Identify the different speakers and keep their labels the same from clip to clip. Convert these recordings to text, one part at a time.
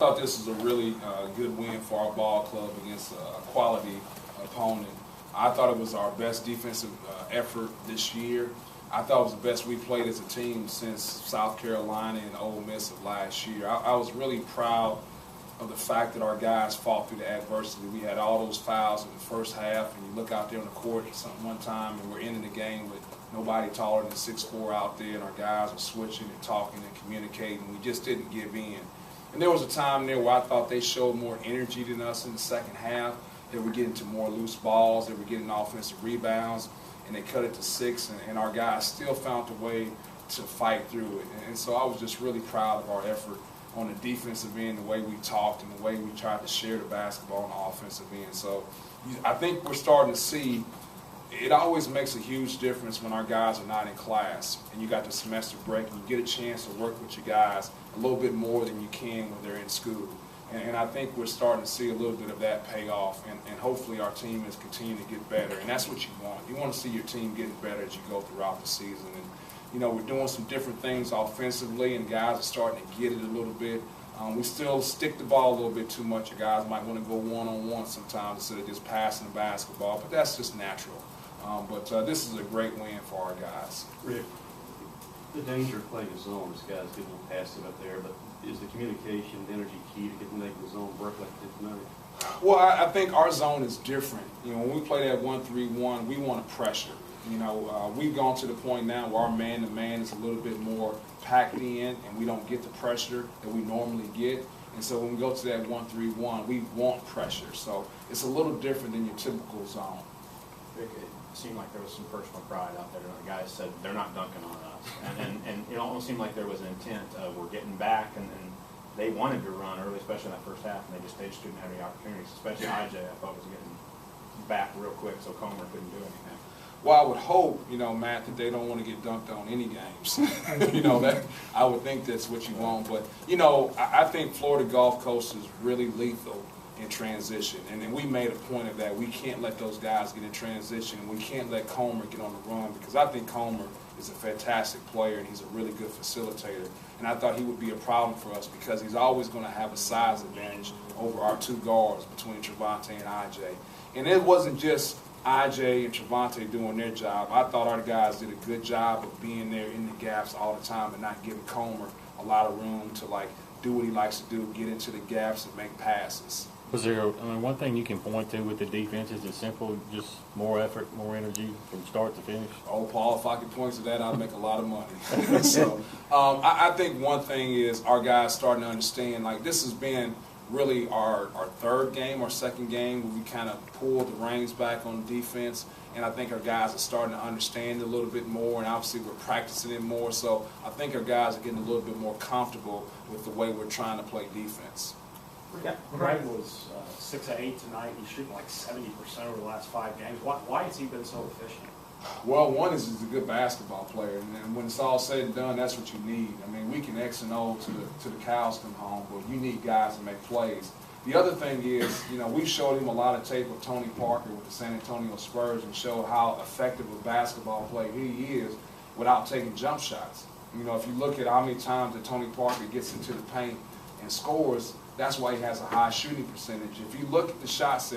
Speaker 1: I thought this was a really good win for our ball club against a quality opponent. I thought it was our best defensive effort this year. I thought it was the best we played as a team since South Carolina and Ole Miss of last year. I was really proud of the fact that our guys fought through the adversity. We had all those fouls in the first half, and you look out there on the court one time, and we're ending the game with nobody taller than 6'4" out there, and our guys are switching and talking and communicating. We just didn't give in. And there was a time there where I thought they showed more energy than us in the second half. They were getting to more loose balls. They were getting offensive rebounds, and they cut it to 6, and our guys still found a way to fight through it. And so I was just really proud of our effort on the defensive end, the way we talked and the way we tried to share the basketball on the offensive end. So I think we're starting to see it always makes a huge difference when our guys are not in class and you got the semester break and you get a chance to work with your guys a little bit more than you can when they're in school. And I think we're starting to see a little bit of that pay off, and hopefully our team is continuing to get better. And that's what you want. You want to see your team getting better as you go throughout the season. And you know, we're doing some different things offensively, and guys are starting to get it a little bit. We still stick the ball a little bit too much. Your guys might want to go one-on-one sometimes instead of just passing the basketball, but that's just natural. But this is a great win for our guys.
Speaker 2: Rick, the danger of playing a zone is guys getting a little passive up there, but is the communication, energy key to getting the zone work like it did tonight?
Speaker 1: Well, I think our zone is different. You know, when we play that 1-3-1, we want to pressure. You know, we've gone to the point now where our man-to-man is a little bit more packed in, and we don't get the pressure that we normally get. And so when we go to that 1-3-1, we want pressure. So it's a little different than your typical zone.
Speaker 3: Rick, it seemed like there was some personal pride out there. The guys said they're not dunking on us, and it almost seemed like there was an intent of we're getting back, and they wanted to run early, especially in that first half, and they just didn't have any opportunities. Especially IJ, I thought was getting back real quick, so Comer couldn't do anything.
Speaker 1: Well, I would hope, you know, Matt, that they don't want to get dunked on any games. You know, that I would think that's what you want. But, you know, I think Florida Gulf Coast is really lethal in transition. And then we made a point of that. We can't let those guys get in transition, and we can't let Comer get on the run, because I think Comer is a fantastic player, and he's a really good facilitator. And I thought he would be a problem for us because he's always going to have a size advantage over our two guards between Trevante and IJ. And it wasn't just IJ and Trevante doing their job. I thought our guys did a good job of being there in the gaps all the time and not giving Comer a lot of room to, like, do what he likes to do, get into the gaps and make passes.
Speaker 4: Was there, one thing you can point to with the defense is it's simple, just more effort, more energy from start to finish?
Speaker 1: Oh, Paul, if I could point to that, I'd make a lot of money. So I think one thing is our guys starting to understand, like, this has been really our third game or second game where we kind of pulled the reins back on defense, and I think our guys are starting to understand it a little bit more, and obviously we're practicing it more, so I think our guys are getting a little bit more comfortable with the way we're trying to play defense.
Speaker 5: Yeah, Greg was 6 of 8 tonight. He's shooting like 70% over the last 5 games. Why has he been so efficient?
Speaker 1: Well, one is he's a good basketball player, and when it's all said and done, that's what you need. I mean, we can X and O to the cows come home, but you need guys to make plays. The other thing is, you know, we showed him a lot of tape of Tony Parker with the San Antonio Spurs and showed how effective a basketball player he is without taking jump shots. You know, if you look at how many times that Tony Parker gets into the paint and scores, that's why he has a high shooting percentage. If you look at the shots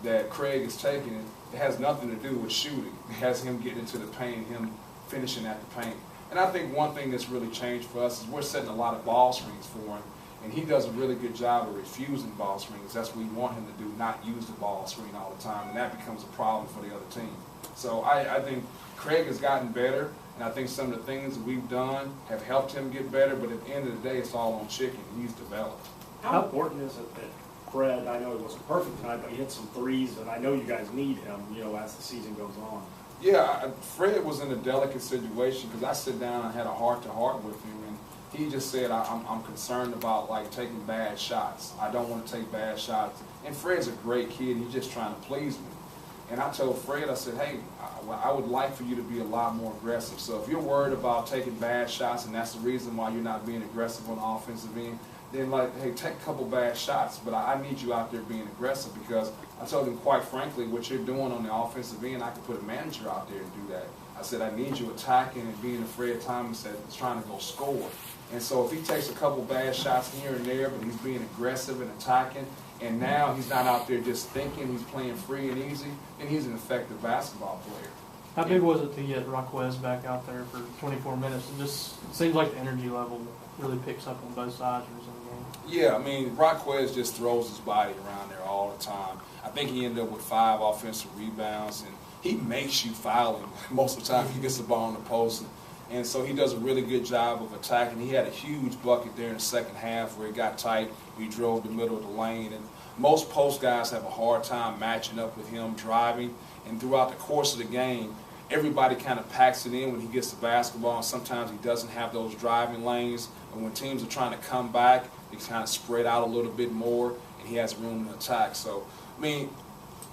Speaker 1: that Craig is taking, it has nothing to do with shooting. It has him getting into the paint, him finishing at the paint. And I think one thing that's really changed for us is we're setting a lot of ball screens for him, and he does a really good job of refusing ball screens. That's what we want him to do, not use the ball screen all the time, and that becomes a problem for the other team. So I think Craig has gotten better, and I think some of the things that we've done have helped him get better, but at the end of the day, it's all on chicken. He's developed.
Speaker 5: How important is it that Fred, I know he wasn't perfect tonight, but he hit some threes, and I know you guys need him, you know, as the season goes on.
Speaker 1: Yeah, Fred was in a delicate situation because I sit down and had a heart-to-heart with him, and he just said, I'm concerned about, like, taking bad shots. I don't want to take bad shots. And Fred's a great kid. He's just trying to please me. And I told Fred, I said, hey, I would like for you to be a lot more aggressive. So if you're worried about taking bad shots and that's the reason why you're not being aggressive on the offensive end, then, like, hey, take a couple bad shots, but I need you out there being aggressive, because I told him, quite frankly, what you're doing on the offensive end, I could put a manager out there and do that. I said, I need you attacking and being afraid of Thomas that is trying to go score. And so if he takes a couple bad shots here and there, but he's being aggressive and attacking, and now he's not out there just thinking, he's playing free and easy, then he's an effective basketball player.
Speaker 6: How big was it to get Raquez back out there for 24 minutes? It seems like the energy level really picks up on both sides in the game.
Speaker 1: Yeah, I mean, Raquez just throws his body around there all the time. I think he ended up with 5 offensive rebounds, and he makes you foul him most of the time. He gets the ball on the post, and so he does a really good job of attacking. He had a huge bucket there in the second half where it got tight. We drove the middle of the lane, and most post guys have a hard time matching up with him driving. And throughout the course of the game, everybody kind of packs it in when he gets the basketball, and sometimes he doesn't have those driving lanes. And when teams are trying to come back, they kind of spread out a little bit more, and he has room to attack. So, I mean,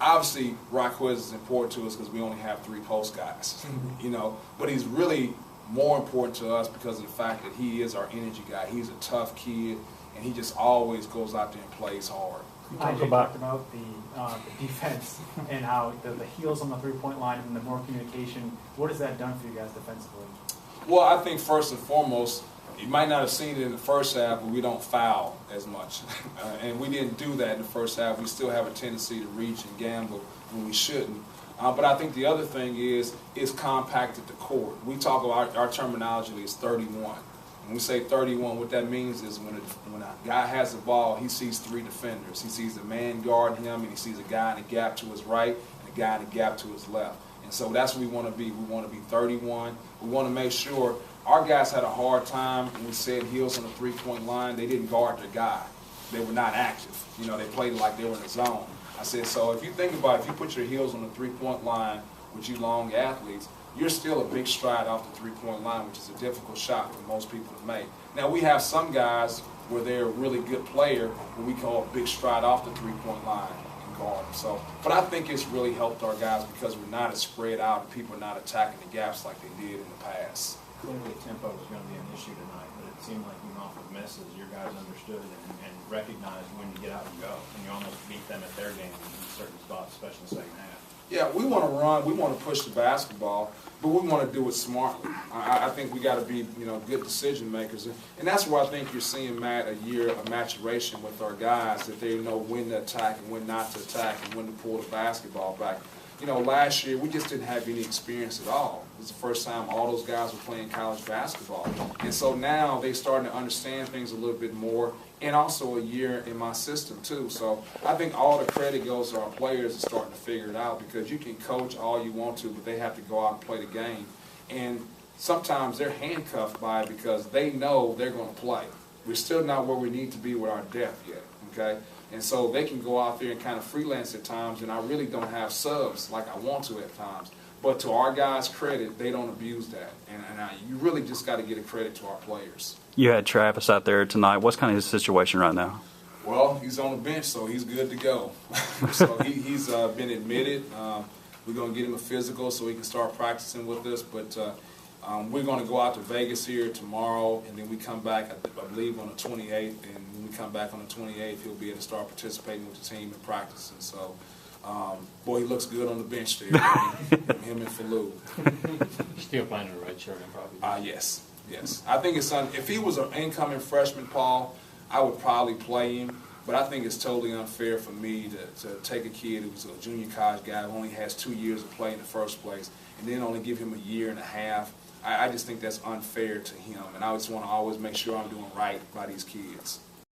Speaker 1: obviously, Raquez is important to us because we only have 3 post guys, you know. But he's really more important to us because of the fact that he is our energy guy. He's a tough kid, and he just always goes out there and plays hard.
Speaker 7: You talked about the defense and how the heels on the three-point line and the more communication. What has that done for you guys defensively?
Speaker 1: Well, I think first and foremost, you might not have seen it in the first half, but we don't foul as much. And we didn't do that in the first half. We still have a tendency to reach and gamble when we shouldn't. But I think the other thing is compacted the court. We talk about our terminology is 31. When we say 31, what that means is when a guy has the ball, he sees 3 defenders. He sees a man guarding him, and he sees a guy in the gap to his right and a guy in the gap to his left. And so that's what we want to be. We want to be 31. We want to make sure our guys had a hard time when we said heels on the 3-point line. They didn't guard their guy. They were not active. You know, they played like they were in the zone. I said, so if you think about it, if you put your heels on the 3-point line with you long athletes, you're still a big stride off the 3-point line, which is a difficult shot for most people to make. Now, we have some guys where they're a really good player, where we call a big stride off the 3-point line and guard them. So, but I think it's really helped our guys because we're not as spread out and people are not attacking the gaps like they did in the past.
Speaker 3: Clearly, tempo was going to be an issue tonight, but it seemed like even off of misses, your guys understood and recognized when to get out and go, and you almost beat them at their game in certain spots, especially in the second half.
Speaker 1: Yeah, we want to run, we want to push the basketball, but we want to do it smartly. I think we got to be, good decision makers, and that's where I think you're seeing, Matt, a year of maturation with our guys, that they know when to attack and when not to attack and when to pull the basketball back. Last year we just didn't have any experience at all. It was the first time all those guys were playing college basketball, and so now they're starting to understand things a little bit more. And also a year in my system, too. So I think all the credit goes to our players and starting to figure it out, because you can coach all you want to, but they have to go out and play the game. And sometimes they're handcuffed by it because they know they're going to play. We're still not where we need to be with our depth yet, okay? And so they can go out there and kind of freelance at times, and I really don't have subs like I want to at times. But to our guys' credit, they don't abuse that. And you really just got to get a credit to our players.
Speaker 8: You had Travis out there tonight. What's kind of his situation right now?
Speaker 1: Well, he's on the bench, so he's good to go. So he's been admitted. We're going to get him a physical so he can start practicing with us. But we're going to go out to Vegas here tomorrow, and then we come back, I believe, on the 28th. And when we come back on the 28th, he'll be able to start participating with the team and practicing. So, boy, he looks good on the bench there. Him and Falou.
Speaker 4: Still playing in a red shirt, probably.
Speaker 1: Yes. Yes, I think it's if he was an incoming freshman, Paul, I would probably play him. But I think it's totally unfair for me to take a kid who's a junior college guy who only has 2 years of play in the first place and then only give him a year and a half. I just think that's unfair to him, and I just want to always make sure I'm doing right by these kids.